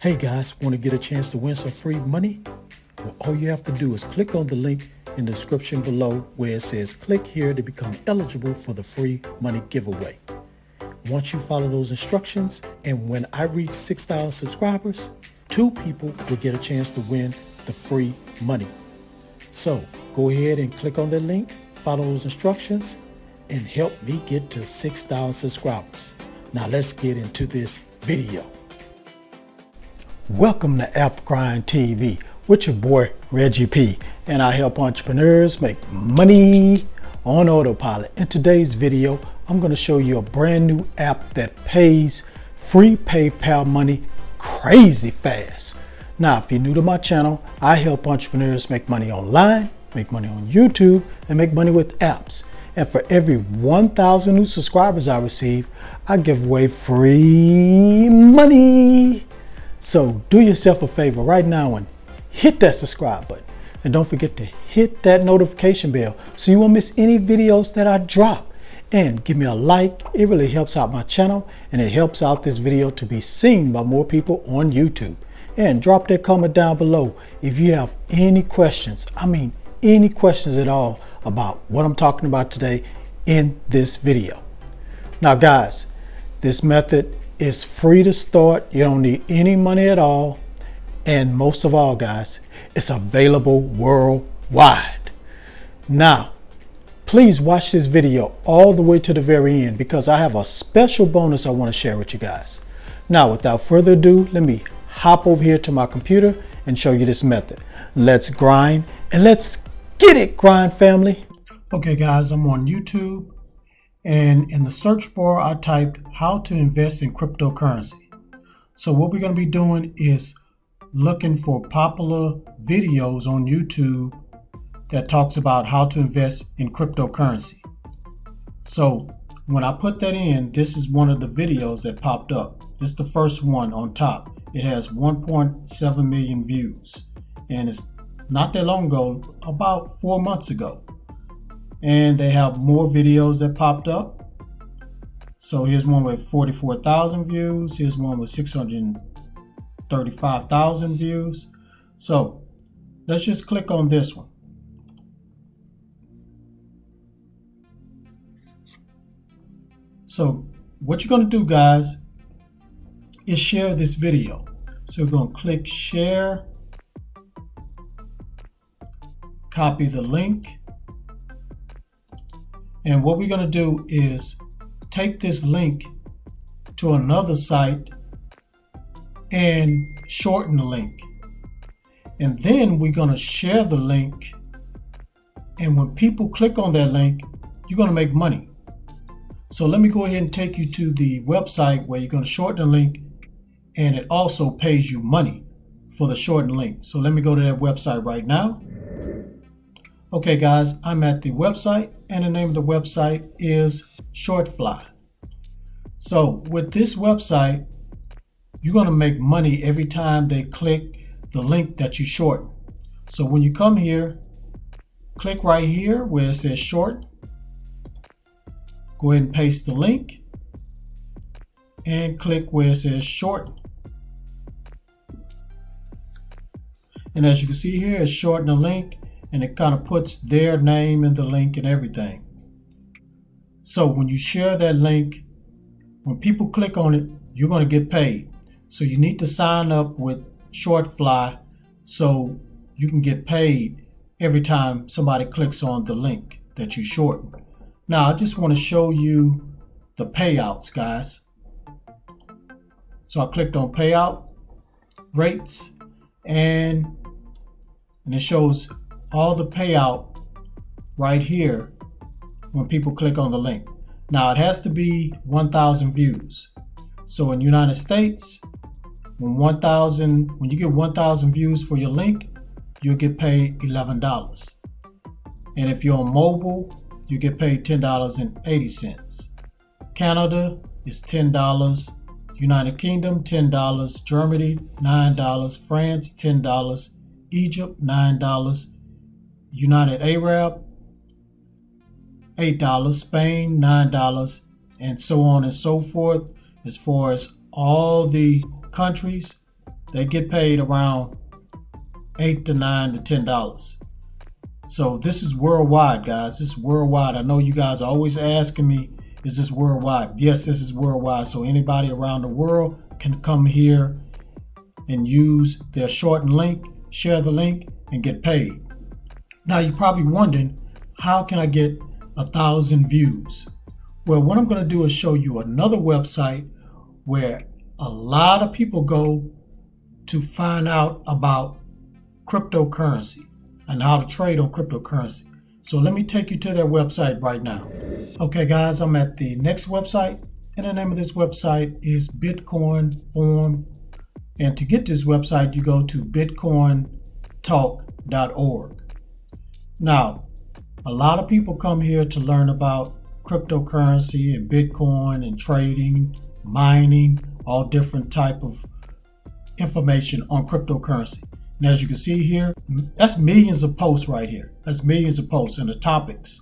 Hey guys, want to get a chance to win some free money? Well, all you have to do is click on the link in the description below where it says click here to become eligible for the free money giveaway. Once you follow those instructions, and when I reach 6,000 subscribers, 2 people will get a chance to win the free money. So go ahead and click on that link, follow those instructions, and help me get to 6,000 subscribers. Now let's get into this video. Welcome to App Grind TV with your boy Reggie P, and I help entrepreneurs make money on autopilot. In today's video, I'm going to show you a brand new app that pays free PayPal money crazy fast. Now, if you're new to my channel, I help entrepreneurs make money online, make money on YouTube, and make money with apps. And for every 1,000 new subscribers I receive, I give away free money. So do yourself a favor right now and hit that subscribe button. And don't forget to hit that notification bell so you won't miss any videos that I drop. And give me a like. It really helps out my channel, and it helps out this video to be seen by more people on YouTube. And drop that comment down below if you have any questions. Any questions at all about what I'm talking about today in this video. Now guys, this method is free to start. You don't need any money at all. And most of all, guys, it's available worldwide. Now, please watch this video all the way to the very end because I have a special bonus I want to share with you guys. Now, without further ado, let me hop over here to my computer and show you this method. Let's grind and let's get it, grind family. Okay, guys, I'm on YouTube. And in the search bar, I typed how to invest in cryptocurrency. So what we're going to be doing is looking for popular videos on YouTube that talks about how to invest in cryptocurrency. So when I put that in, this is one of the videos that popped up. This is the first one on top. It has 1.7 million views. And it's not that long ago, about 4 months ago. And they have more videos that popped up. So here's one with 44,000 views. Here's one with 635,000 views. So let's just click on this one. So what you're going to do, guys, is share this video. So we're going to click share, copy the link. And what we're going to do is take this link to another site and shorten the link. And then we're going to share the link. And when people click on that link, you're going to make money. So let me go ahead and take you to the website where you're going to shorten the link. And it also pays you money for the shortened link. So let me go to that website right now. Okay guys, I'm at the website, and the name of the website is Shortfly. So with this website, you're going to make money every time they click the link that you shorten. So when you come here, click right here where it says short. Go ahead and paste the link and click where it says short. And as you can see here, it's shorten the link. And it kind of puts their name in the link and everything. So when you share that link, when people click on it, you're going to get paid. So you need to sign up with Shortfly so you can get paid every time somebody clicks on the link that you shorten. Now, I just want to show you the payouts, guys. So I clicked on payout rates, and it shows all the payout right here when people click on the link. Now it has to be 1,000 views. So in United States, when you get 1,000 views for your link, you'll get paid $11. And if you're on mobile, you get paid $10.80. Canada is $10. United Kingdom, $10. Germany, $9. France, $10. Egypt, $9. United Arab, $8, Spain, $9, and so on and so forth. As far as all the countries, they get paid around $8 to $9 to $10. So this is worldwide, guys. This is worldwide. I know you guys are always asking me, is this worldwide? Yes, this is worldwide. So anybody around the world can come here and use their shortened link, share the link, and get paid. Now you're probably wondering, how can I get 1,000 views? Well, what I'm going to do is show you another website where a lot of people go to find out about cryptocurrency and how to trade on cryptocurrency. So let me take you to their website right now. Okay guys, I'm at the next website, and the name of this website is Bitcoin Forum. And to get this website, you go to bitcointalk.org. Now, a lot of people come here to learn about cryptocurrency and Bitcoin and trading, mining, all different type of information on cryptocurrency. And as you can see here, that's millions of posts right here. That's millions of posts and the topics.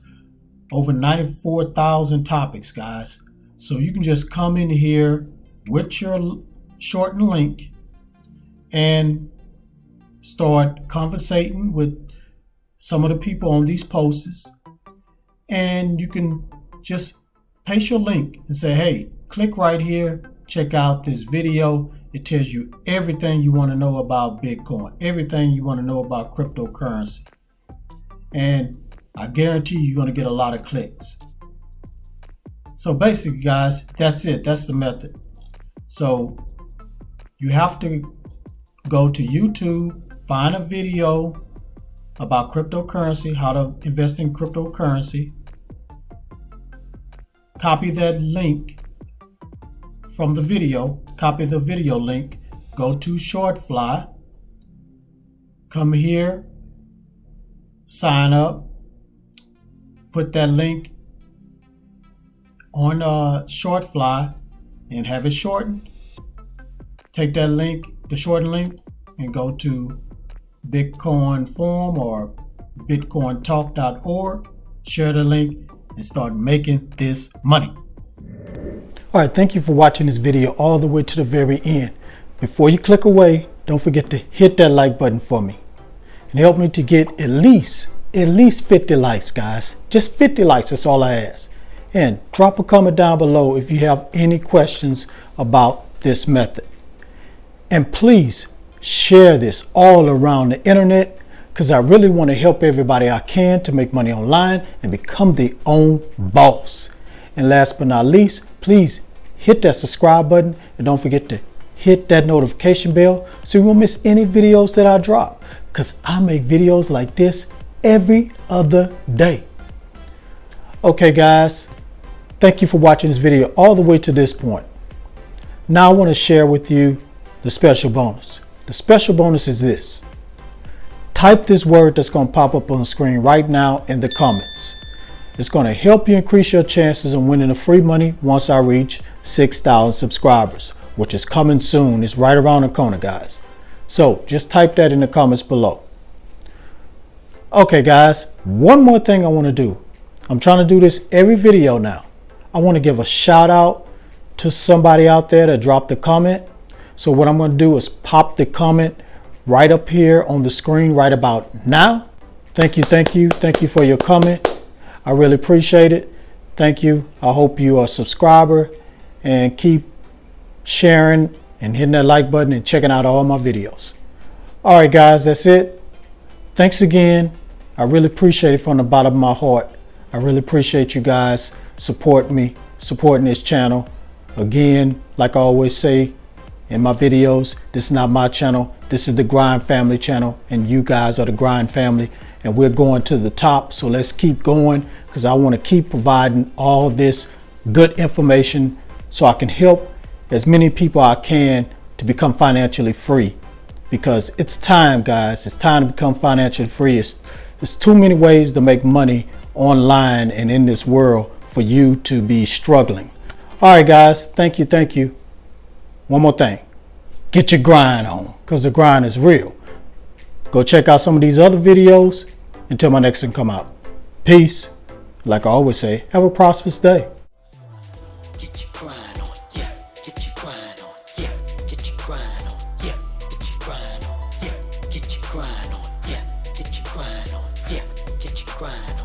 Over 94,000 topics, guys. So you can just come in here with your shortened link and start conversating with some of the people on these posts. And you can just paste your link and say, hey, click right here, check out this video. It tells you everything you want to know about Bitcoin, everything you want to know about cryptocurrency. And I guarantee you're going to get a lot of clicks. So basically, guys, that's it. That's the method. So you have to go to YouTube, find a video about cryptocurrency, how to invest in cryptocurrency. Copy that link from the video, copy the video link, go to Shortfly, come here, sign up, put that link on Shortfly and have it shortened. Take that link, the shortened link, and go to Bitcoin Forum or bitcointalk.org, share the link, and start making this money. All right, thank you for watching this video all the way to the very end. Before you click away, don't forget to hit that like button for me and help me to get at least 50 likes, guys. Just 50 likes, that's all I ask. And drop a comment down below if you have any questions about this method. And please share this all around the internet, because I really want to help everybody I can to make money online and become their own boss. And last but not least, please hit that subscribe button and don't forget to hit that notification bell so you won't miss any videos that I drop, because I make videos like this every other day. Okay guys, thank you for watching this video all the way to this point. Now I want to share with you the special bonus. The special bonus is this. Type this word that's going to pop up on the screen right now in the comments. It's going to help you increase your chances of winning the free money once I reach 6,000 subscribers, which is coming soon. It's right around the corner, guys. So just type that in the comments below. Okay, guys, one more thing I want to do. I'm trying to do this every video now. I want to give a shout out to somebody out there that dropped a comment. So what I'm going to do is pop the comment right up here on the screen right about now. Thank you for your comment. I really appreciate it. Thank you. I hope you are a subscriber and keep sharing and hitting that like button and checking out all my videos. All right, guys, that's it. Thanks again. I really appreciate it from the bottom of my heart. I really appreciate you guys supporting this channel. Again, like I always say in my videos, this is not my channel. This is the Grind Family channel, and you guys are the Grind Family, and we're going to the top. So let's keep going, because I want to keep providing all this good information so I can help as many people I can to become financially free. Because it's time, guys. It's time to become financially free. There's too many ways to make money online and in this world for you to be struggling. All right, guys. Thank you. One more thing. Get your grind on, because the grind is real. Go check out some of these other videos until my next one come out. Peace. Like I always say, have a prosperous day. Get your grind on, yeah. Get your grind on, yeah. Get your grind on, yeah. grind on, yeah, get your grind on, yeah, get your grind